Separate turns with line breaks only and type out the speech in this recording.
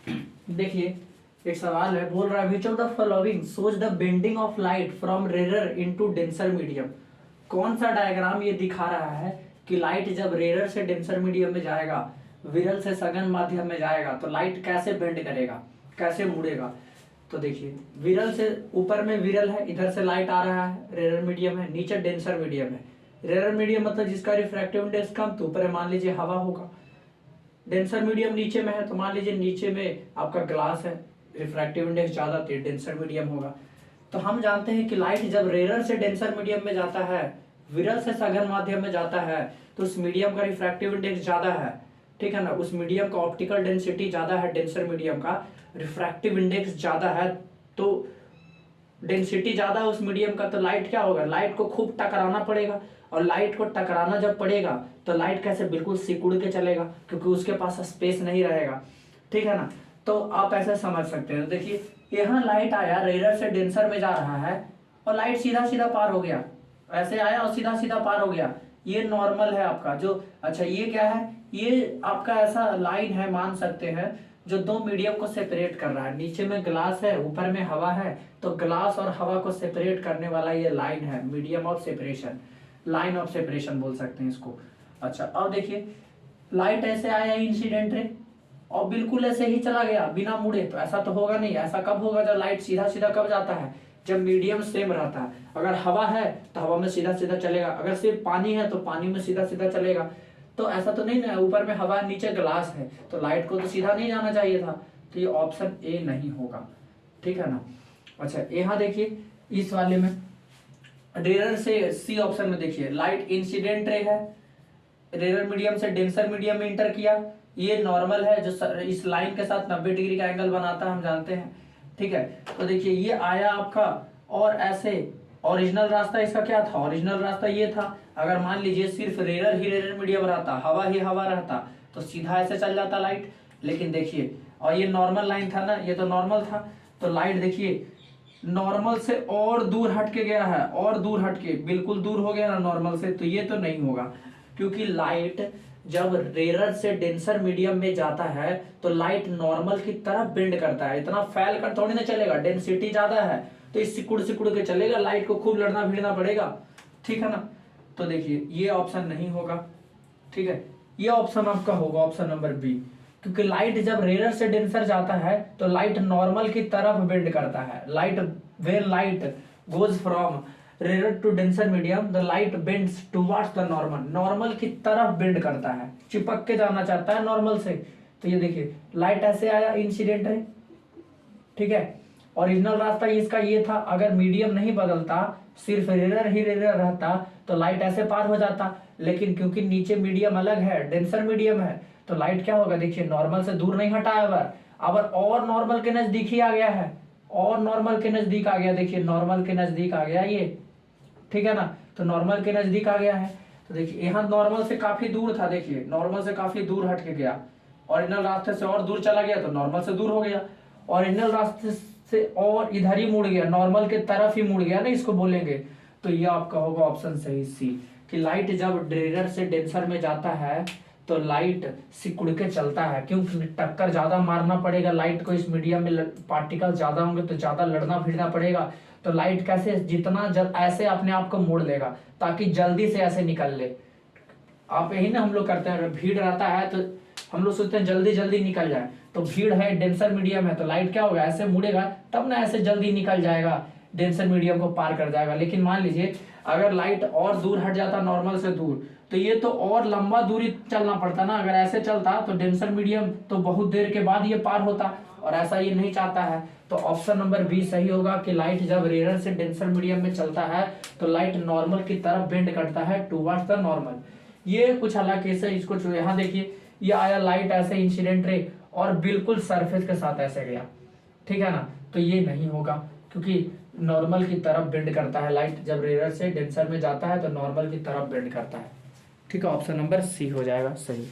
देखिए एक सवाल है, बोल रहा है which of the following shows the bending of light from rarer into denser medium. कौन सा डायग्राम ये दिखा रहा है कि लाइट जब रेरर से डेंसर मीडियम में जाएगा, विरल से सघन माध्यम में जाएगा, तो लाइट कैसे बेंड करेगा, कैसे मुड़ेगा। तो देखिए विरल से ऊपर में विरल है, इधर से लाइट आ रहा है, रेरर मीडियम है, नीचे डेंसर मीडियम है। रेरर मीडियम मतलब जिसका रिफ्रैक्टिव इंडेक्स कम, तो ऊपर मान लीजिए हवा होगा। डेंसर मीडियम नीचे में है, तो मान लीजिए नीचे में आपका ग्लास है, रिफ्रैक्टिव इंडेक्स ज्यादा, तो डेंसर मीडियम होगा। तो हम जानते हैं कि लाइट जब रेरर से डेंसर मीडियम में जाता है, विरल से सघन माध्यम में जाता है, तो उस मीडियम का रिफ्रैक्टिव इंडेक्स ज्यादा है, ठीक है ना। उस मीडियम का ऑप्टिकल डेंसिटी ज्यादा है, डेंसर मीडियम का रिफ्रैक्टिव इंडेक्स ज्यादा है, तो डेंसिटी ज्यादा है उस मीडियम का, तो लाइट क्या होगा, लाइट को खूब टकराना पड़ेगा। और लाइट को टकराना जब पड़ेगा तो लाइट कैसे, बिल्कुल सिकुड़ के चलेगा, क्योंकि उसके पास स्पेस नहीं रहेगा, ठीक है ना। तो आप ऐसे समझ सकते हैं। देखिए यहाँ लाइट आया, रेरर से डेंसर में जा रहा है और लाइट सीधा सीधा पार हो गया, ऐसे आया और सीधा सीधा पार हो गया। ये नॉर्मल है आपका जो, अच्छा ये क्या है, ये आपका ऐसा लाइन है मान सकते हैं जो दो मीडियम को सेपरेट कर रहा है। नीचे में ग्लास है, ऊपर में हवा है, तो ग्लास और हवा को सेपरेट करने वाला ये लाइन है, medium of separation, line of separation बोल सकते हैं इसको। अच्छा अब देखिए लाइट ऐसे आया इंसिडेंट रे और बिल्कुल ऐसे ही चला गया बिना मुड़े, तो ऐसा तो होगा नहीं। ऐसा कब होगा, जब लाइट सीधा सीधा कब जाता है, जब मीडियम सेम रहता है। अगर हवा है तो हवा में सीधा सीधा चलेगा, अगर सिर्फ पानी है तो पानी में सीधा सीधा चलेगा। तो ऐसा तो नहीं ना, ऊपर में हवा नीचे ग्लास है, तो लाइट को तो सीधा नहीं जाना चाहिए था। तो ये ऑप्शन ए नहीं होगा, ठीक है ना। अच्छा यहाँ देखिए इस वाले में रेरर से, सी ऑप्शन में देखिए लाइट इंसिडेंट रे है, रेरर मीडियम से डेंसर मीडियम में इंटर किया, ये नॉर्मल है जो इस लाइन के साथ 90 डिग्री का एंगल बनाता है, हम जानते हैं, ठीक है। तो देखिए ये आया आपका और ऐसे, ओरिजिनल रास्ता इसका क्या था, ओरिजिनल रास्ता ये था। अगर मान लीजिए सिर्फ रेरर ही रेरर मीडियम रहता, हवा ही हवा रहता, तो सीधा ऐसे चल जाता लाइट। लेकिन देखिए, और ये नॉर्मल लाइन था ना, ये तो नॉर्मल था, तो लाइट देखिए नॉर्मल से और दूर हट के गया है, और दूर हट के बिल्कुल दूर हो गया ना नॉर्मल से, तो ये तो नहीं होगा। क्योंकि लाइट जब रेरर से डेंसर मीडियम में जाता है तो लाइट नॉर्मल की तरफ बेंड करता है, इतना फैल कर थोड़ी ना चलेगा, डेंसिटी ज्यादा है तो इस सिकुड़ सिकुड़ के चलेगा, लाइट को खूब लड़ना भिड़ना पड़ेगा, ठीक है ना। तो देखिए ये ऑप्शन नहीं होगा, ठीक है। ये ऑप्शन आपका होगा ऑप्शन नंबर बी, क्योंकि लाइट जब रेरर से डेंसर जाता है तो लाइट नॉर्मल की तरफ बेंड करता है। Light, when light goes from rarer to denser medium the light bends towards the normal, normal की तरफ बेंड करता है, चिपक के जाना चाहता है नॉर्मल से। तो ये देखिए लाइट ऐसे आया इंसिडेंट है, ठीक है। ओरिजिनल रास्ता इसका ये था, अगर मीडियम नहीं बदलता, सिर्फ रेरर ही रेरर रहता, तो लाइट ऐसे पार हो जाता। लेकिन क्योंकि नीचे मीडियम अलग है, डेंसर मीडियम है, तो लाइट क्या होगा, देखिए नॉर्मल से दूर नहीं हटा, अब और नॉर्मल के नजदीक ही आ गया है, और नॉर्मल के नजदीक आ गया, देखिए नॉर्मल के नजदीक आ गया ये, ठीक है ना। तो नॉर्मल के नजदीक आ गया है, तो देखिए यहाँ नॉर्मल से काफी दूर था, देखिए नॉर्मल से काफी दूर हट के गया, ओरिजिनल रास्ते से और दूर चला गया तो नॉर्मल से दूर हो गया, ओरिजिनल रास्ते से और इधर ही मुड़ गया, नॉर्मल के तरफ ही मुड़ गया ना, इसको बोलेंगे। तो ये आपका होगा ऑप्शन सही सी, कि लाइट जब रेरर से डेंसर में जाता है तो लाइट सिकुड़ के चलता है, क्योंकि टक्कर ज्यादा मारना पड़ेगा लाइट को, इस मीडियम में पार्टिकल ज्यादा होंगे तो ज्यादा लड़ना भिड़ना पड़ेगा। तो लाइट कैसे, जितना ऐसे अपने आप को मोड़ लेगा ताकि जल्दी से ऐसे निकल ले। आप यही ना हम लोग करते हैं, अगर भीड़ रहता है तो हम लोग सोचते हैं जल्दी जल्दी निकल जाए, तो भीड़ है, डेंसर मीडियम है, तो लाइट क्या होगा, ऐसे मुड़ेगा तब ना ऐसे जल्दी निकल जाएगा, डेंसर मीडियम को पार कर जाएगा। लेकिन मान लीजिए अगर लाइट और दूर हट जाता नॉर्मल से दूर, तो ये तो और लंबा दूरी चलना पड़ता ना, अगर ऐसे चलता तो डेंसर मीडियम तो बहुत देर के बाद ये पार होता, और ऐसा ये नहीं चाहता है। तो ऑप्शन नंबर बी सही होगा, कि लाइट जब रेरर से डेंसर मीडियम में चलता है तो लाइट नॉर्मल की तरफ बेंड करता है, टुवर्ड्स द नॉर्मल। ये कुछ अलग केस है, इसको यहाँ देखिए, ये आया लाइट ऐसे इंसिडेंट रे और बिल्कुल सरफेस के साथ ऐसे गया, ठीक है ना। तो ये नहीं होगा, क्योंकि नॉर्मल की तरफ बेंड करता है लाइट, जब रेरर से डेंसर में जाता है तो नॉर्मल की तरफ बेंड करता है, ठीक है। ऑप्शन नंबर सी हो जाएगा सही।